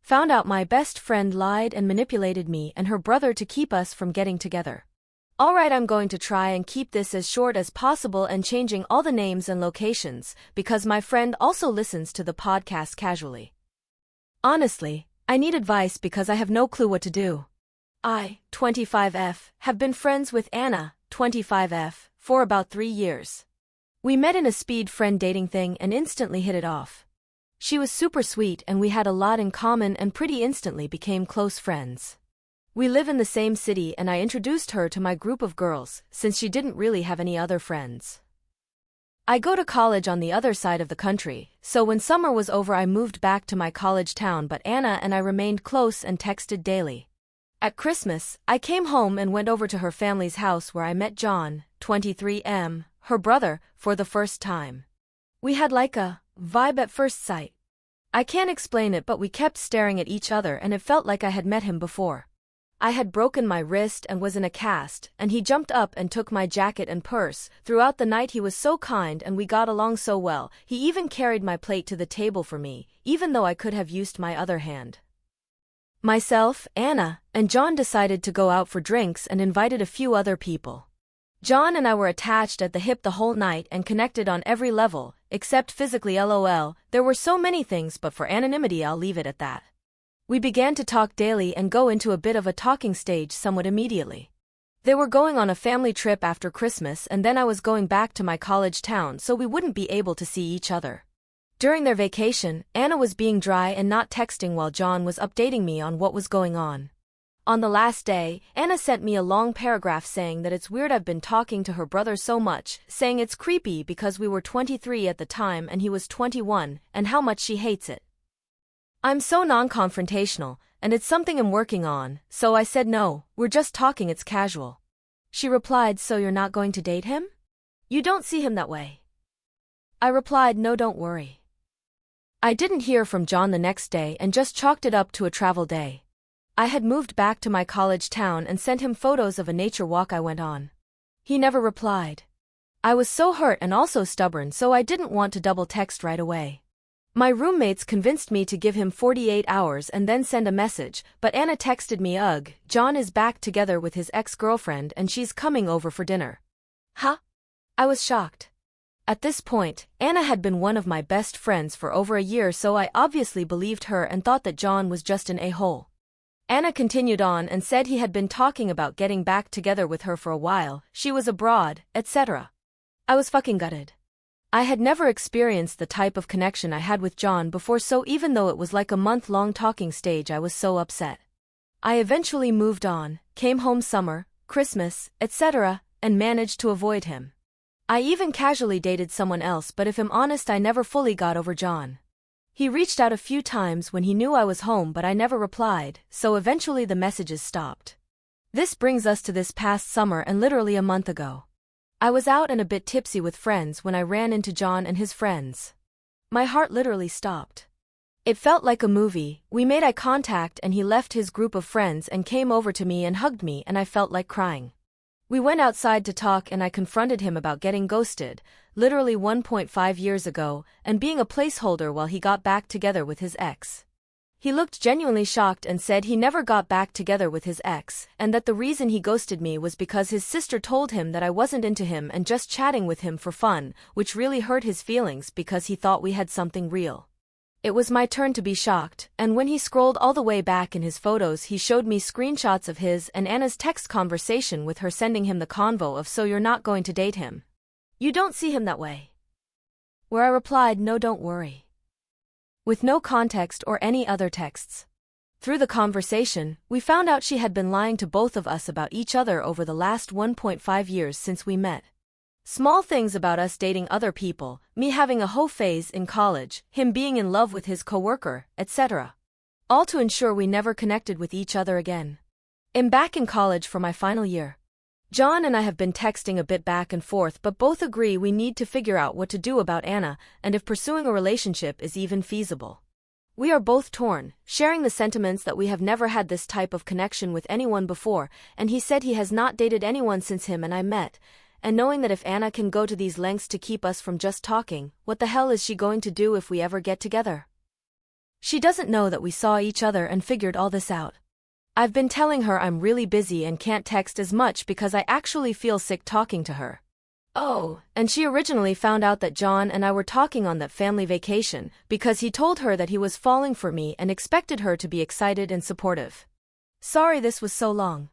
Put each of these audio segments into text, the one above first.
Found out my best friend lied and manipulated me and her brother to keep us from getting together. Alright, I'm going to try and keep this as short as possible and changing all the names and locations, because my friend also listens to the podcast casually. Honestly, I need advice because I have no clue what to do. I, 25F, have been friends with Anna, 25F, for about 3 years. We met in a speed friend dating thing and instantly hit it off. She was super sweet and we had a lot in common and pretty instantly became close friends. We live in the same city and I introduced her to my group of girls, since she didn't really have any other friends. I go to college on the other side of the country, so when summer was over I moved back to my college town, but Anna and I remained close and texted daily. At Christmas, I came home and went over to her family's house where I met John, 23M, her brother, for the first time. We had like a vibe at first sight. I can't explain it, but we kept staring at each other and it felt like I had met him before. I had broken my wrist and was in a cast, and he jumped up and took my jacket and purse. Throughout the night he was so kind and we got along so well. He even carried my plate to the table for me, even though I could have used my other hand. Myself, Anna, and John decided to go out for drinks and invited a few other people. John and I were attached at the hip the whole night and connected on every level, except physically. LOL, there were so many things, but for anonymity I'll leave it at that. We began to talk daily and go into a bit of a talking stage somewhat immediately. They were going on a family trip after Christmas and then I was going back to my college town, so we wouldn't be able to see each other. During their vacation, Anna was being dry and not texting while John was updating me on what was going on. On the last day, Anna sent me a long paragraph saying that it's weird I've been talking to her brother so much, saying it's creepy because we were 23 at the time and he was 21, and how much she hates it. I'm so non-confrontational, and it's something I'm working on, so I said no, we're just talking, it's casual. She replied, so you're not going to date him? You don't see him that way. I replied, no, don't worry. I didn't hear from John the next day and just chalked it up to a travel day. I had moved back to my college town and sent him photos of a nature walk I went on. He never replied. I was so hurt and also stubborn, so I didn't want to double text right away. My roommates convinced me to give him 48 hours and then send a message, but Anna texted me, ugh, John is back together with his ex-girlfriend and she's coming over for dinner. Huh? I was shocked. At this point, Anna had been one of my best friends for over a year, so I obviously believed her and thought that John was just an a-hole. Anna continued on and said he had been talking about getting back together with her for a while, she was abroad, etc. I was fucking gutted. I had never experienced the type of connection I had with John before, so even though it was like a month-long talking stage, I was so upset. I eventually moved on, came home summer, Christmas, etc., and managed to avoid him. I even casually dated someone else, but if I'm honest, I never fully got over John. He reached out a few times when he knew I was home, but I never replied, so eventually the messages stopped. This brings us to this past summer and literally a month ago. I was out and a bit tipsy with friends when I ran into John and his friends. My heart literally stopped. It felt like a movie. We made eye contact and he left his group of friends and came over to me and hugged me, and I felt like crying. We went outside to talk and I confronted him about getting ghosted, literally 1.5 years ago, and being a placeholder while he got back together with his ex. He looked genuinely shocked and said he never got back together with his ex, and that the reason he ghosted me was because his sister told him that I wasn't into him and just chatting with him for fun, which really hurt his feelings because he thought we had something real. It was my turn to be shocked, and when he scrolled all the way back in his photos, he showed me screenshots of his and Anna's text conversation with her sending him the convo of, so you're not going to date him? You don't see him that way? Where I replied, no, don't worry. With no context or any other texts. Through the conversation, we found out she had been lying to both of us about each other over the last 1.5 years since we met. Small things about us dating other people, me having a hoe phase in college, him being in love with his coworker, etc. All to ensure we never connected with each other again. I'm back in college for my final year. John and I have been texting a bit back and forth, but both agree we need to figure out what to do about Anna and if pursuing a relationship is even feasible. We are both torn, sharing the sentiments that we have never had this type of connection with anyone before, and he said he has not dated anyone since him and I met, and knowing that if Anna can go to these lengths to keep us from just talking, what the hell is she going to do if we ever get together? She doesn't know that we saw each other and figured all this out. I've been telling her I'm really busy and can't text as much because I actually feel sick talking to her. Oh, and she originally found out that John and I were talking on that family vacation because he told her that he was falling for me and expected her to be excited and supportive. Sorry this was so long.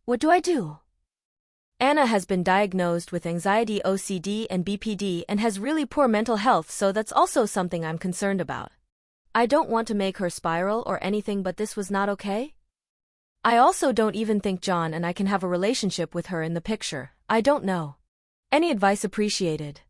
What do I do? Anna has been diagnosed with anxiety, OCD, and BPD and has really poor mental health, so that's also something I'm concerned about. I don't want to make her spiral or anything, but this was not okay. I also don't even think John and I can have a relationship with her in the picture. I don't know. Any advice appreciated.